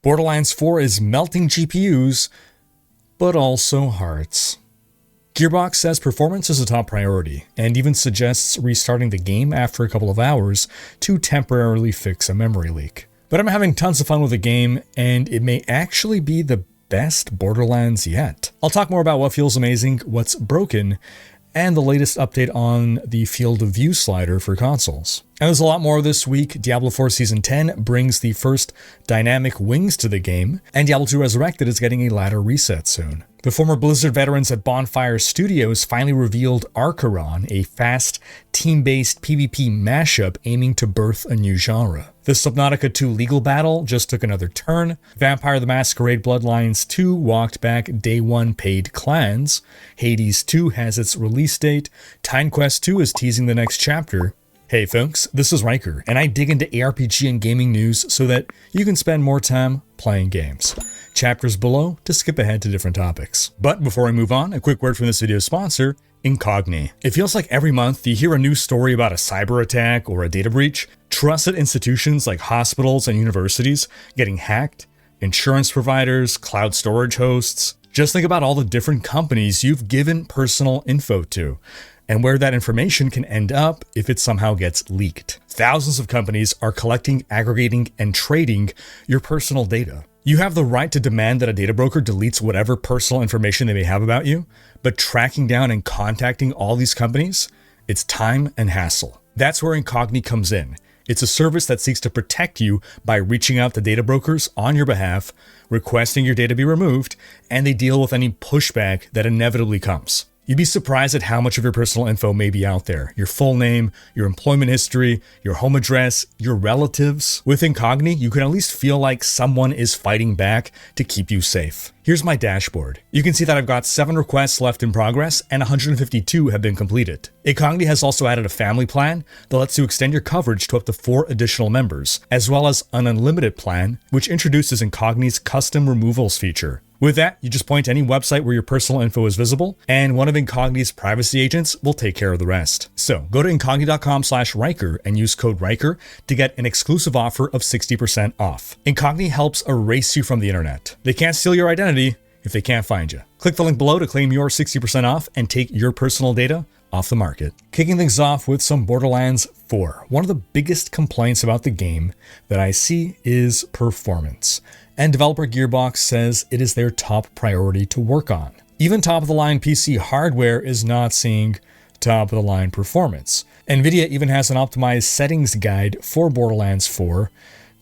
Borderlands 4 is melting GPUs, but also hearts. Gearbox says performance is a top priority, and even suggests restarting the game after a couple of hours to temporarily fix a memory leak. But I'm having tons of fun with the game, and it may actually be the best Borderlands yet. I'll talk more about what feels amazing, what's broken, and the latest update on the field of view slider for consoles. And there's a lot more this week. Diablo 4 Season 10 brings the first dynamic wings to the game, and Diablo 2 Resurrected is getting a ladder reset soon. The former Blizzard veterans at Bonfire Studios finally revealed Arkheron, a fast, team-based PvP mashup aiming to birth a new genre. The Subnautica 2 legal battle just took another turn. Vampire the Masquerade Bloodlines 2 walked back day one paid clans. Hades 2 has its release date. Time Quest 2 is teasing the next chapter. Hey folks, this is Riker, and I dig into ARPG and gaming news so that you can spend more time playing games. Chapters below to skip ahead to different topics. But before I move on, a quick word from this video's sponsor, Incogni. It feels like every month you hear a new story about a cyber attack or a data breach. Trusted institutions like hospitals and universities getting hacked, insurance providers, cloud storage hosts. Just think about all the different companies you've given personal info to, and where that information can end up if it somehow gets leaked. Thousands of companies are collecting, aggregating, and trading your personal data. You have the right to demand that a data broker deletes whatever personal information they may have about you, but tracking down and contacting all these companies, it's time and hassle. That's where Incogni comes in. It's a service that seeks to protect you by reaching out to data brokers on your behalf, requesting your data be removed, and they deal with any pushback that inevitably comes. You'd be surprised at how much of your personal info may be out there. Your full name, your employment history, your home address, your relatives. With Incogni, you can at least feel like someone is fighting back to keep you safe. Here's my dashboard. You can see that I've got 7 requests left in progress and 152 have been completed. Incogni has also added a family plan that lets you extend your coverage to up to 4 additional members, as well as an unlimited plan, which introduces Incogni's custom removals feature. With that, you just point to any website where your personal info is visible, and one of Incogni's privacy agents will take care of the rest. So go to incogni.com/Riker and use code Riker to get an exclusive offer of 60% off. Incogni helps erase you from the internet. They can't steal your identity if they can't find you. Click the link below to claim your 60% off and take your personal data off the market. Kicking things off with some Borderlands 4. One of the biggest complaints about the game that I see is performance. And developer Gearbox says it is their top priority to work on. Even top-of-the-line PC hardware is not seeing top-of-the-line performance. NVIDIA even has an optimized settings guide for Borderlands 4,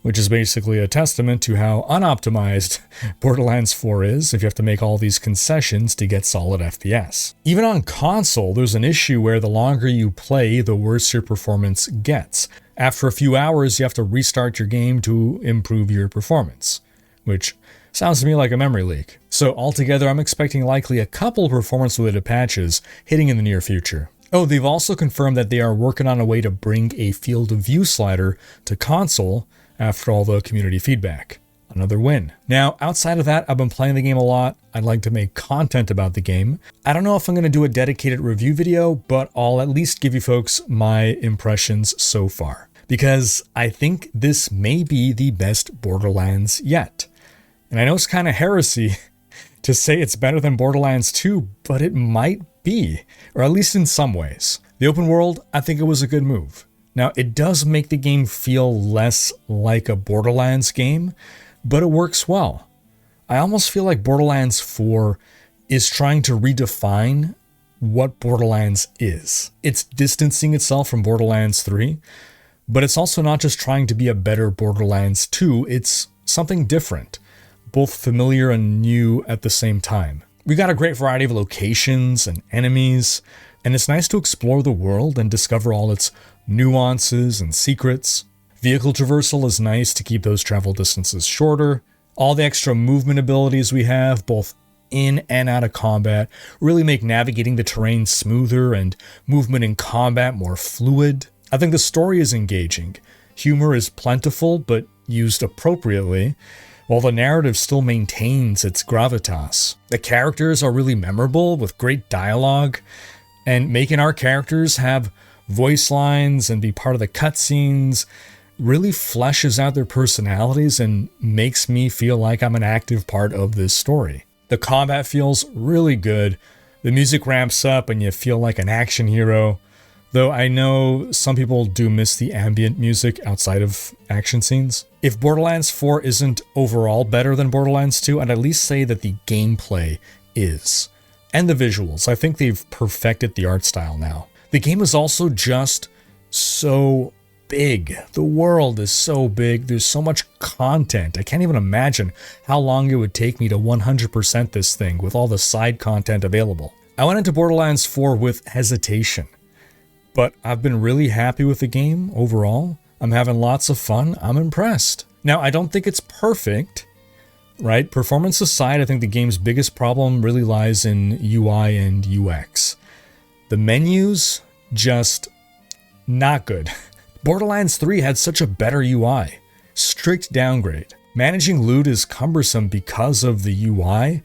which is basically a testament to how unoptimized Borderlands 4 is if you have to make all these concessions to get solid FPS. Even on console, there's an issue where the longer you play, the worse your performance gets. After a few hours, you have to restart your game to improve your performance, which sounds to me like a memory leak. So altogether, I'm expecting likely a couple performance-related patches hitting in the near future. Oh, they've also confirmed that they are working on a way to bring a field of view slider to console after all the community feedback. Another win. Now, outside of that, I've been playing the game a lot. I'd like to make content about the game. I don't know if I'm going to do a dedicated review video, but I'll at least give you folks my impressions so far, because I think this may be the best Borderlands yet. And I know it's kind of heresy to say it's better than Borderlands 2, but it might be, or at least in some ways. The open world, I think it was a good move. Now, it does make the game feel less like a Borderlands game, but it works well. I almost feel like Borderlands 4 is trying to redefine what Borderlands is. It's distancing itself from Borderlands 3, but it's also not just trying to be a better Borderlands 2, it's something different, both familiar and new at the same time. We got a great variety of locations and enemies, and it's nice to explore the world and discover all its nuances and secrets. Vehicle traversal is nice to keep those travel distances shorter. All the extra movement abilities we have, both in and out of combat, really make navigating the terrain smoother and movement in combat more fluid. I think the story is engaging. Humor is plentiful, but used appropriately, while the narrative still maintains its gravitas. The characters are really memorable with great dialogue, and making our characters have voice lines and be part of the cutscenes really fleshes out their personalities and makes me feel like I'm an active part of this story. The combat feels really good. The music ramps up and you feel like an action hero. Though I know some people do miss the ambient music outside of action scenes. If Borderlands 4 isn't overall better than Borderlands 2, I'd at least say that the gameplay is. And the visuals. I think they've perfected the art style now. The game is also just so big. The world is so big. There's so much content. I can't even imagine how long it would take me to 100% this thing with all the side content available. I went into Borderlands 4 with hesitation. But I've been really happy with the game overall. I'm having lots of fun. I'm impressed. Now, I don't think it's perfect, right? Performance aside, I think the game's biggest problem really lies in UI and UX. The menus, just not good. Borderlands 3 had such a better UI. Strict downgrade. Managing loot is cumbersome because of the UI.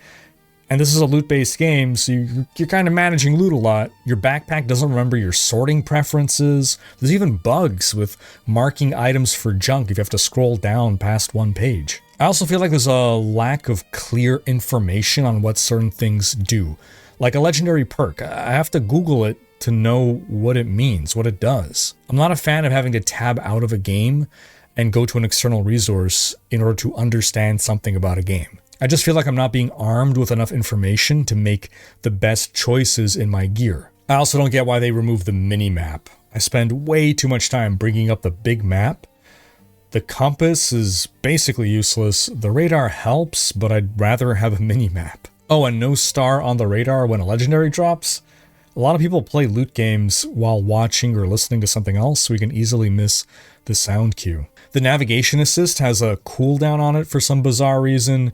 And this is a loot-based game, so you're kind of managing loot a lot. Your backpack doesn't remember your sorting preferences. There's even bugs with marking items for junk if you have to scroll down past one page. I also feel like there's a lack of clear information on what certain things do. Like a legendary perk, I have to Google it to know what it means, what it does. I'm not a fan of having to tab out of a game and go to an external resource in order to understand something about a game. I just feel like I'm not being armed with enough information to make the best choices in my gear. I also don't get why they removed the mini-map. I spend way too much time bringing up the big map. The compass is basically useless. The radar helps, but I'd rather have a mini-map. Oh, and no star on the radar when a legendary drops? A lot of people play loot games while watching or listening to something else, so we can easily miss the sound cue. The navigation assist has a cooldown on it for some bizarre reason.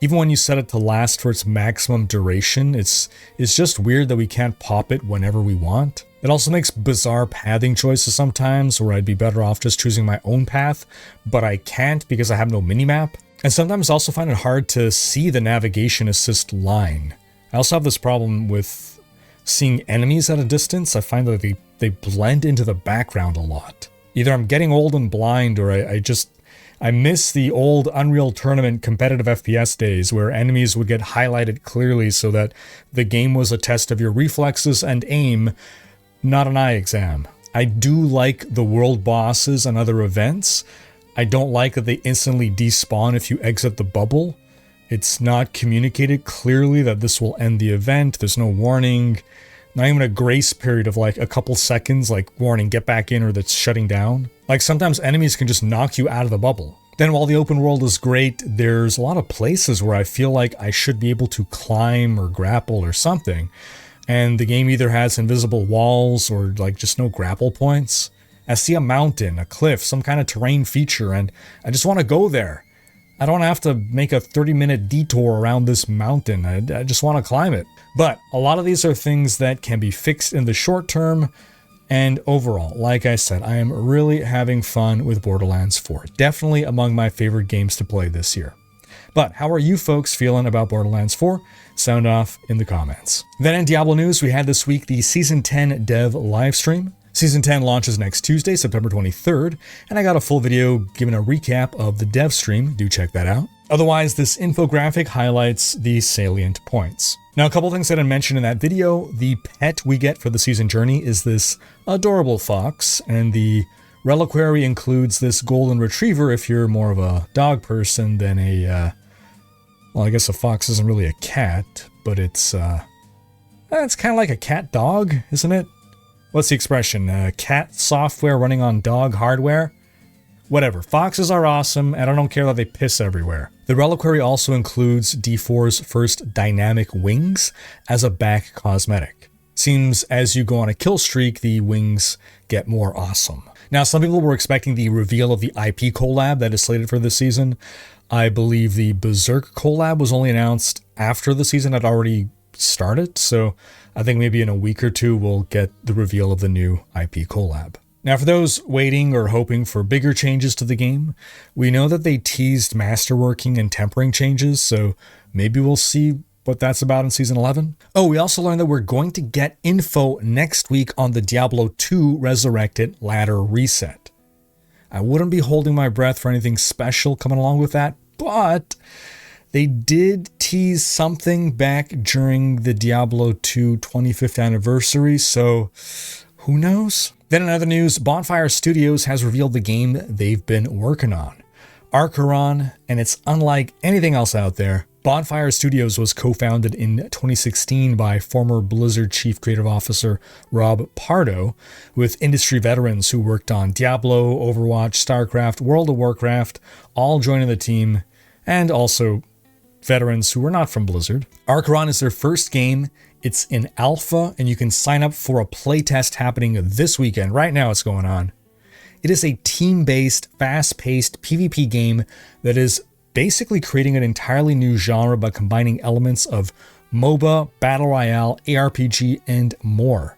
Even when you set it to last for its maximum duration, it's just weird that we can't pop it whenever we want. It also makes bizarre pathing choices sometimes, where I'd be better off just choosing my own path, but I can't because I have no minimap. And sometimes I also find it hard to see the navigation assist line. I also have this problem with seeing enemies at a distance. I find that they blend into the background a lot. Either I'm getting old and blind, or I miss the old Unreal Tournament competitive FPS days where enemies would get highlighted clearly so that the game was a test of your reflexes and aim, not an eye exam. I do like the world bosses and other events. I don't like that they instantly despawn if you exit the bubble. It's not communicated clearly that this will end the event. There's no warning. Not even a grace period of like a couple seconds, like warning, get back in or that's shutting down. Like sometimes enemies can just knock you out of the bubble. Then while the open world is great, there's a lot of places where I feel like I should be able to climb or grapple or something. And the game either has invisible walls or like just no grapple points. I see a mountain, a cliff, some kind of terrain feature, and I just want to go there. I don't have to make a 30-minute detour around this mountain. I just want to climb it. But a lot of these are things that can be fixed in the short term. And overall, like I said, I am really having fun with Borderlands 4. Definitely among my favorite games to play this year. But how are you folks feeling about Borderlands 4? Sound off in the comments. Then in Diablo news, we had this week the Season 10 dev livestream. Season 10 launches next Tuesday, September 23rd, and I got a full video giving a recap of the dev stream. Do check that out. Otherwise, this infographic highlights the salient points. Now, a couple things I didn't mention in that video. The pet we get for the season journey is this adorable fox, and the reliquary includes this golden retriever if you're more of a dog person than a, well, I guess a fox isn't really a cat, but it's kind of like a cat dog, isn't it? What's the expression? Cat software running on dog hardware? Whatever. Foxes are awesome, and I don't care that they piss everywhere. The reliquary also includes D4's first dynamic wings as a back cosmetic. Seems as you go on a kill streak, the wings get more awesome. Now, some people were expecting the reveal of the IP collab that is slated for this season. I believe the Berserk collab was only announced after the season had already started, so I think maybe in a week or two we'll get the reveal of the new IP collab. Now, for those waiting or hoping for bigger changes to the game, we know that they teased masterworking and tempering changes, so maybe we'll see what that's about in Season 11. Oh, we also learned that we're going to get info next week on the Diablo 2 Resurrected ladder reset. I wouldn't be holding my breath for anything special coming along with that, but they did tease something back during the Diablo 2 25th anniversary, so who knows? Then in other news, Bonfire Studios has revealed the game they've been working on, Arkheron, and it's unlike anything else out there. Bonfire Studios was co-founded in 2016 by former Blizzard Chief Creative Officer Rob Pardo, with industry veterans who worked on Diablo, Overwatch, StarCraft, World of Warcraft, all joining the team, and also veterans who were not from Blizzard. Arkheron is their first game. It's in alpha, and you can sign up for a playtest happening this weekend. Right now it's going on. It is a team-based, fast-paced PvP game that is basically creating an entirely new genre by combining elements of MOBA, Battle Royale, ARPG, and more.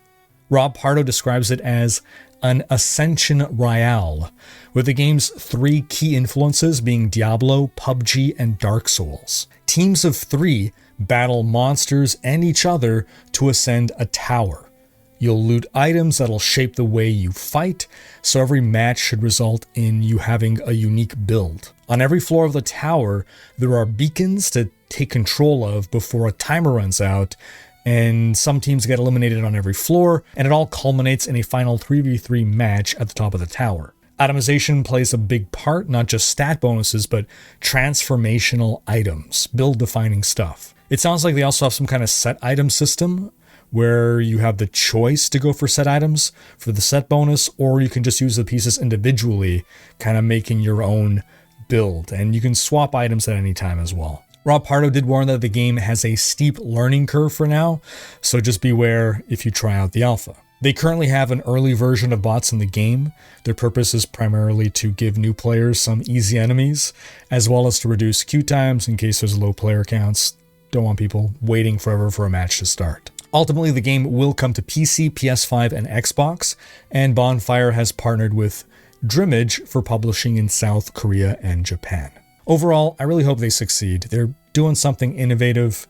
Rob Pardo describes it as an Ascension Royale, with the game's 3 key influences being Diablo, PUBG, and Dark Souls. Teams of 3 battle monsters and each other to ascend a tower. You'll loot items that'll shape the way you fight, so every match should result in you having a unique build. On every floor of the tower, there are beacons to take control of before a timer runs out, and some teams get eliminated on every floor, and it all culminates in a final 3v3 match at the top of the tower. Itemization plays a big part, not just stat bonuses, but transformational items, build-defining stuff. It sounds like they also have some kind of set item system, where you have the choice to go for set items for the set bonus, or you can just use the pieces individually, kind of making your own build, and you can swap items at any time as well. Rob Pardo did warn that the game has a steep learning curve for now, so just beware if you try out the alpha. They currently have an early version of bots in the game. Their purpose is primarily to give new players some easy enemies, as well as to reduce queue times in case there's low player counts. Don't want people waiting forever for a match to start. Ultimately, the game will come to PC, PS5, and Xbox, and Bonfire has partnered with Drimage for publishing in South Korea and Japan. Overall, I really hope they succeed. They're doing something innovative.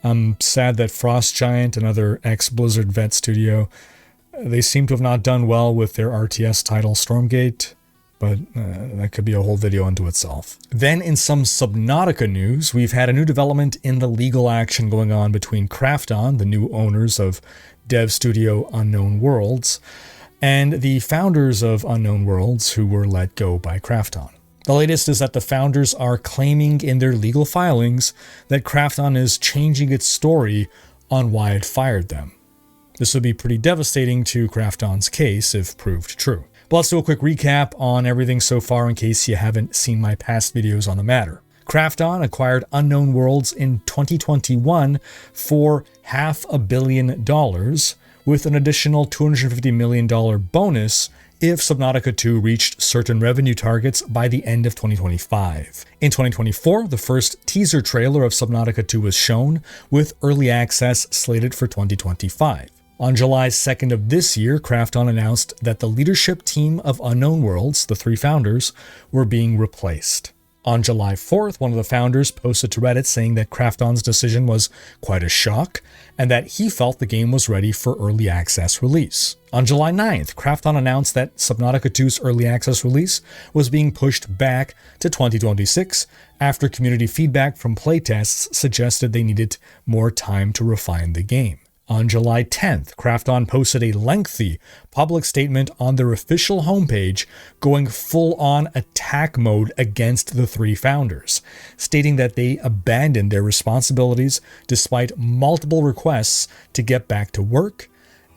I'm sad that Frost Giant, another ex-Blizzard vet studio, they seem to have not done well with their RTS title Stormgate, but that could be a whole video unto itself. Then in some Subnautica news, we've had a new development in the legal action going on between Krafton, the new owners of dev studio Unknown Worlds, and the founders of Unknown Worlds who were let go by Krafton. The latest is that the founders are claiming in their legal filings that Krafton is changing its story on why it fired them. This would be pretty devastating to Krafton's case if proved true. But let's do a quick recap on everything so far in case you haven't seen my past videos on the matter. Krafton acquired Unknown Worlds in 2021 for $500 million, with an additional $250 million bonus if Subnautica 2 reached certain revenue targets by the end of 2025. In 2024, the first teaser trailer of Subnautica 2 was shown, with early access slated for 2025. On July 2nd of this year, Krafton announced that the leadership team of Unknown Worlds, the 3 founders, were being replaced. On July 4th, one of the founders posted to Reddit saying that Krafton's decision was quite a shock, and that he felt the game was ready for early access release. On July 9th, Krafton announced that Subnautica 2's early access release was being pushed back to 2026 after community feedback from playtests suggested they needed more time to refine the game. On July 10th, Krafton posted a lengthy public statement on their official homepage going full-on attack mode against the 3 founders, stating that they abandoned their responsibilities despite multiple requests to get back to work,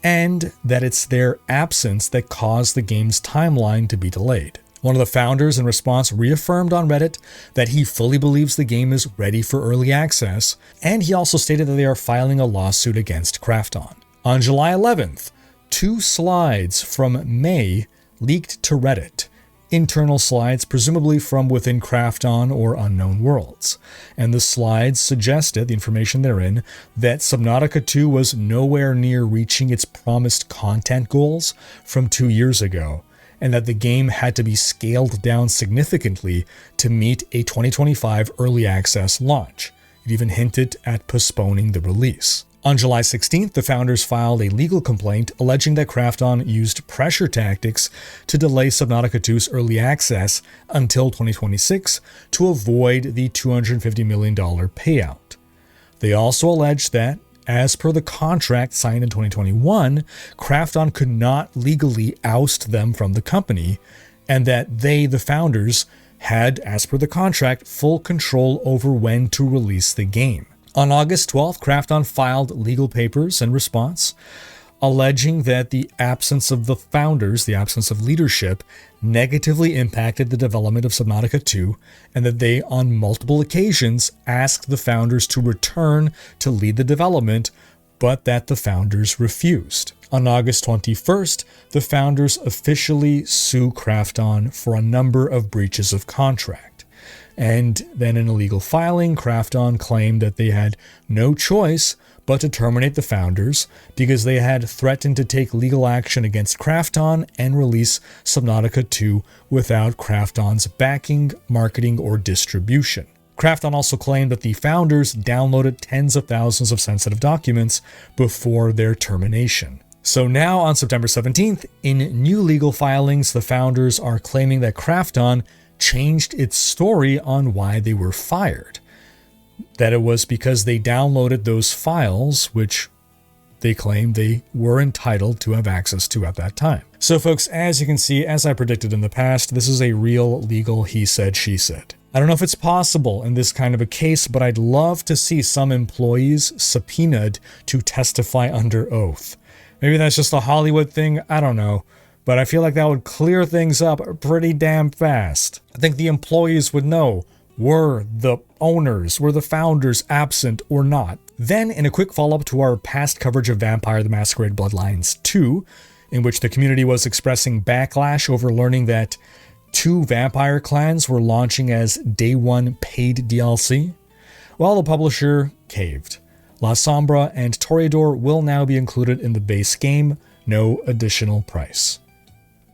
and that it's their absence that caused the game's timeline to be delayed. One of the founders in response reaffirmed on Reddit that he fully believes the game is ready for early access, and he also stated that they are filing a lawsuit against Krafton. On July 11th, 2 slides from May leaked to Reddit, internal slides presumably from within Krafton or Unknown Worlds, and the slides suggested, the information therein, that Subnautica 2 was nowhere near reaching its promised content goals from 2 years ago, and that the game had to be scaled down significantly to meet a 2025 early access launch. It even hinted at postponing the release. On July 16th, the founders filed a legal complaint alleging that Krafton used pressure tactics to delay Subnautica 2's early access until 2026 to avoid the $250 million payout. They also alleged that, as per the contract signed in 2021, Krafton could not legally oust them from the company, and that they, the founders, had, as per the contract, full control over when to release the game. On August 12th, Krafton filed legal papers in response, alleging that the absence of the founders, the absence of leadership, negatively impacted the development of Subnautica 2, and that they, on multiple occasions, asked the founders to return to lead the development, but that the founders refused. On August 21st, the founders officially sue Krafton for a number of breaches of contract. And then in a legal filing, Krafton claimed that they had no choice but to terminate the founders because they had threatened to take legal action against Krafton and release Subnautica 2 without Krafton's backing, marketing, or distribution. Krafton also claimed that the founders downloaded tens of thousands of sensitive documents before their termination. So now, on September 17th, in new legal filings, the founders are claiming that Krafton changed its story on why they were fired. That it was because they downloaded those files, which they claim they were entitled to have access to at that time. So folks, as you can see, as I predicted in the past, this is a real legal he said, she said. I don't know if it's possible in this kind of a case, but I'd love to see some employees subpoenaed to testify under oath. Maybe that's just a Hollywood thing, I don't know. But I feel like that would clear things up pretty damn fast. I think the employees would know, were the owners, were the founders absent or not? Then, in a quick follow-up to our past coverage of Vampire the Masquerade Bloodlines 2, in which the community was expressing backlash over learning that 2 vampire clans were launching as Day 1 paid DLC, well, the publisher caved. Lasombra and Toreador will now be included in the base game, no additional price.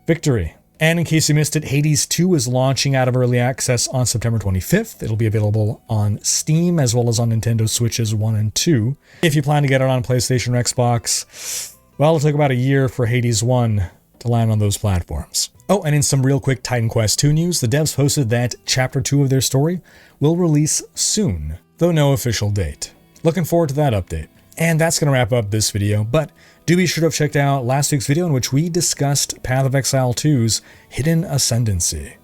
Victory. And in case you missed it, Hades 2 is launching out of early access on September 25th. It'll be available on Steam as well as on Nintendo Switches 1 and 2. If you plan to get it on PlayStation or Xbox, well, it'll take about a year for Hades 1 to land on those platforms. Oh, and in some real quick Titan Quest 2 news, the devs posted that Chapter 2 of their story will release soon, though no official date. Looking forward to that update. And that's going to wrap up this video, but do be sure to have checked out last week's video in which we discussed Path of Exile 2's Hidden Ascendancy.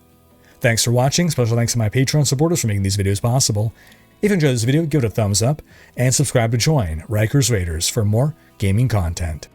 Thanks for watching, special thanks to my Patreon supporters for making these videos possible. If you enjoyed this video, give it a thumbs up, and subscribe to join Riker's Raiders for more gaming content.